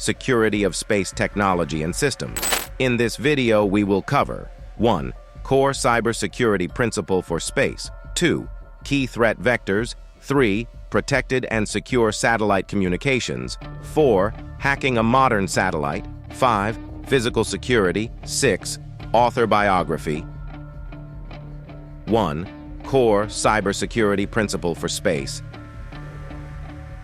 security of space technology and systems. In this video, we will cover 1. Core cybersecurity principle for space. 2. Key threat vectors. 3. Protected and secure satellite communications. 4. Hacking a modern satellite. 5. Physical security. 6. Author biography. 1. Core cybersecurity principle for space.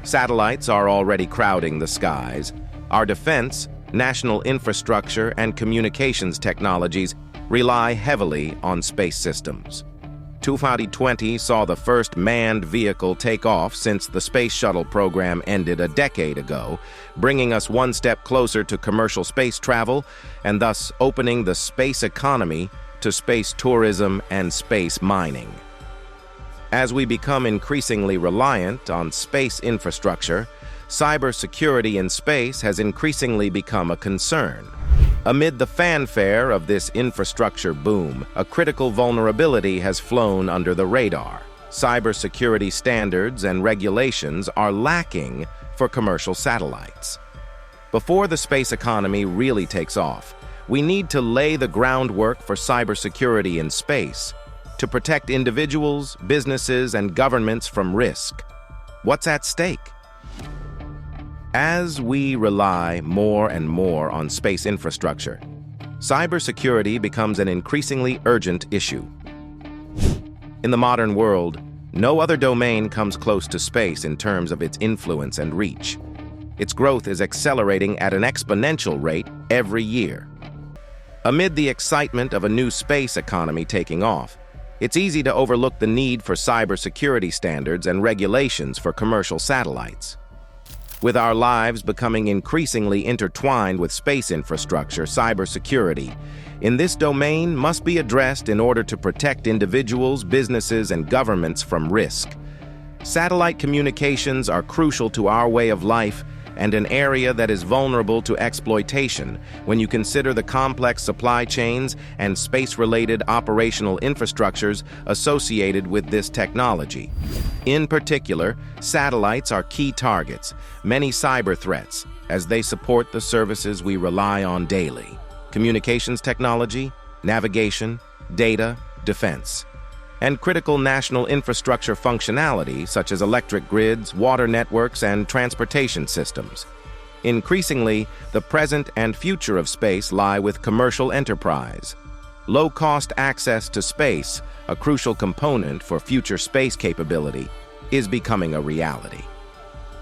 Satellites are already crowding the skies. Our defense, national infrastructure, and communications technologies rely heavily on space systems. 2020 saw the first manned vehicle take off since the Space Shuttle program ended a decade ago, bringing us one step closer to commercial space travel and thus opening the space economy to space tourism and space mining. As we become increasingly reliant on space infrastructure, cybersecurity in space has increasingly become a concern. Amid the fanfare of this infrastructure boom, a critical vulnerability has flown under the radar. Cybersecurity standards and regulations are lacking for commercial satellites. Before the space economy really takes off, we need to lay the groundwork for cybersecurity in space to protect individuals, businesses, and governments from risk. What's at stake? As we rely more and more on space infrastructure, cybersecurity becomes an increasingly urgent issue. In the modern world, no other domain comes close to space in terms of its influence and reach. Its growth is accelerating at an exponential rate every year. Amid the excitement of a new space economy taking off, it's easy to overlook the need for cybersecurity standards and regulations for commercial satellites. With our lives becoming increasingly intertwined with space infrastructure, cybersecurity in this domain must be addressed in order to protect individuals, businesses, and governments from risk. Satellite communications are crucial to our way of life and an area that is vulnerable to exploitation when you consider the complex supply chains and space-related operational infrastructures associated with this technology. In particular, satellites are key targets, many cyber threats, as they support the services we rely on daily: communications technology, navigation, data, defense, and critical national infrastructure functionality such as electric grids, water networks, and transportation systems. Increasingly, the present and future of space lie with commercial enterprise. Low-cost access to space, a crucial component for future space capability, is becoming a reality.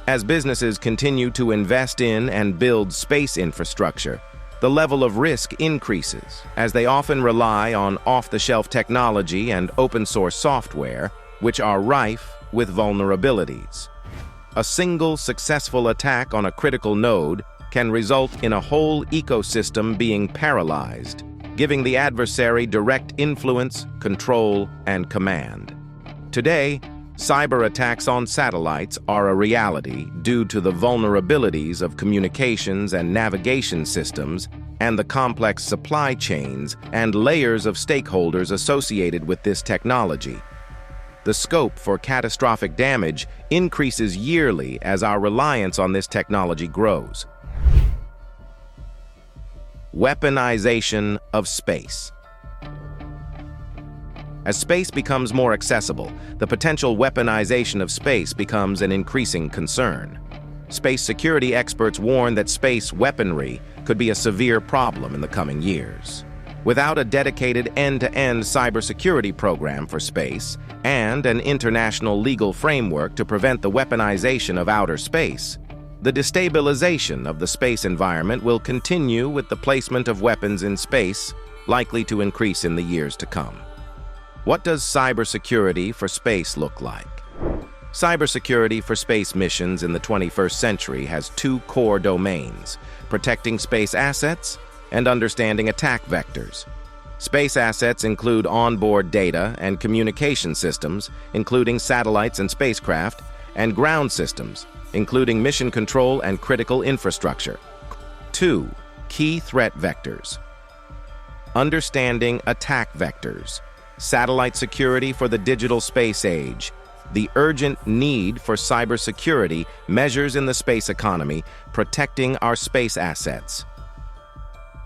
As businesses continue to invest in and build space infrastructure, the level of risk increases, as they often rely on off-the-shelf technology and open-source software, which are rife with vulnerabilities. A single successful attack on a critical node can result in a whole ecosystem being paralyzed, giving the adversary direct influence, control, and command. Today, cyber attacks on satellites are a reality due to the vulnerabilities of communications and navigation systems and the complex supply chains and layers of stakeholders associated with this technology. The scope for catastrophic damage increases yearly as our reliance on this technology grows. Weaponization of space. As space becomes more accessible, the potential weaponization of space becomes an increasing concern. Space security experts warn that space weaponry could be a severe problem in the coming years. Without a dedicated end-to-end cybersecurity program for space and an international legal framework to prevent the weaponization of outer space, the destabilization of the space environment will continue, with the placement of weapons in space likely to increase in the years to come. What does cybersecurity for space look like? Cybersecurity for space missions in the 21st century has two core domains: protecting space assets and understanding attack vectors. Space assets include onboard data and communication systems, including satellites and spacecraft, and ground systems, including mission control and critical infrastructure. 2. Key threat vectors. Understanding attack vectors. Satellite security for the digital space age. the urgent need for cybersecurity measures in the space economy, protecting our space assets.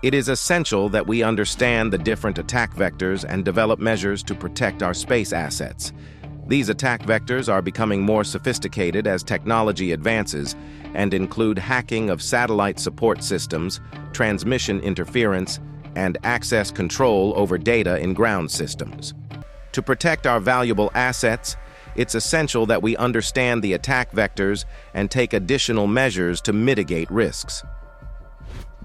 It is essential that we understand the different attack vectors and develop measures to protect our space assets. These attack vectors are becoming more sophisticated as technology advances and include hacking of satellite support systems, transmission interference, and access control over data in ground systems. To protect our valuable assets, it's essential that we understand the attack vectors and take additional measures to mitigate risks.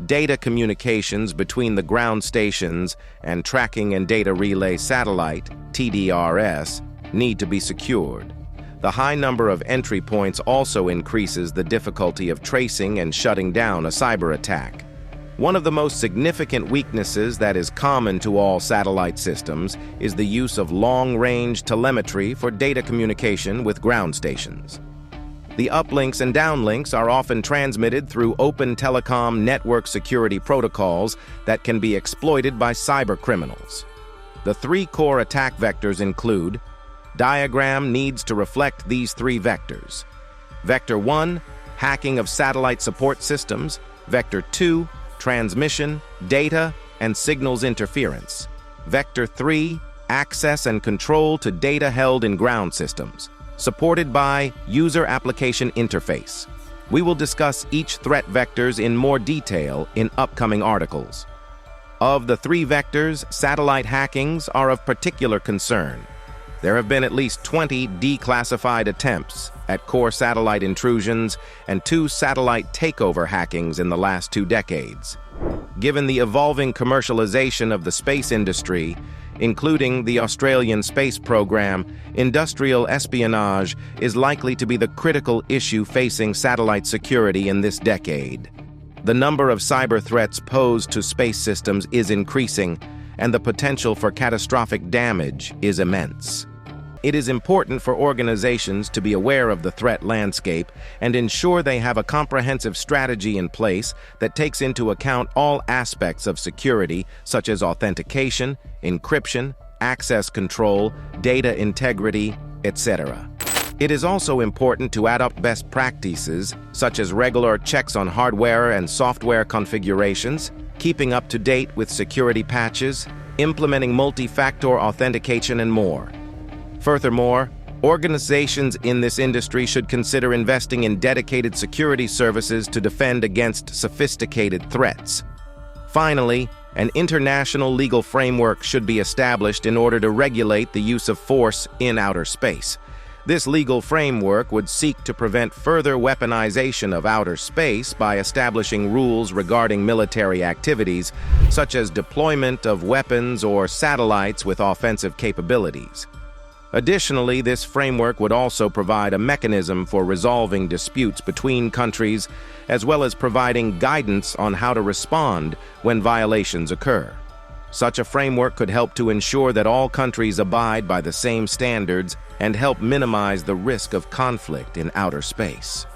Data communications between the ground stations and Tracking and Data Relay Satellite, TDRS, need to be secured. The high number of entry points also increases the difficulty of tracing and shutting down a cyber attack. One of the most significant weaknesses that is common to all satellite systems is the use of long-range telemetry for data communication with ground stations. The uplinks and downlinks are often transmitted through open telecom network security protocols that can be exploited by cybercriminals. The three core attack vectors include: diagram needs to reflect these three vectors. Vector 1, hacking of satellite support systems. Vector 2, transmission, data, and signals interference. Vector 3, access and control to data held in ground systems, supported by User Application Interface. We will discuss each threat vectors in more detail in upcoming articles. Of the three vectors, satellite hackings are of particular concern. There have been at least 20 declassified attempts at core satellite intrusions and 2 satellite takeover hackings in the last 2 decades. Given the evolving commercialization of the space industry, including the Australian space program, industrial espionage is likely to be the critical issue facing satellite security in this decade. The number of cyber threats posed to space systems is increasing, and the potential for catastrophic damage is immense. It is important for organizations to be aware of the threat landscape and ensure they have a comprehensive strategy in place that takes into account all aspects of security, such as authentication, encryption, access control, data integrity, etc. It is also important to adopt best practices, such as regular checks on hardware and software configurations, keeping up to date with security patches, implementing multi-factor authentication, and more. Furthermore, organizations in this industry should consider investing in dedicated security services to defend against sophisticated threats. Finally, an international legal framework should be established in order to regulate the use of force in outer space. This legal framework would seek to prevent further weaponization of outer space by establishing rules regarding military activities, such as deployment of weapons or satellites with offensive capabilities. Additionally, this framework would also provide a mechanism for resolving disputes between countries, as well as providing guidance on how to respond when violations occur. Such a framework could help to ensure that all countries abide by the same standards and help minimize the risk of conflict in outer space.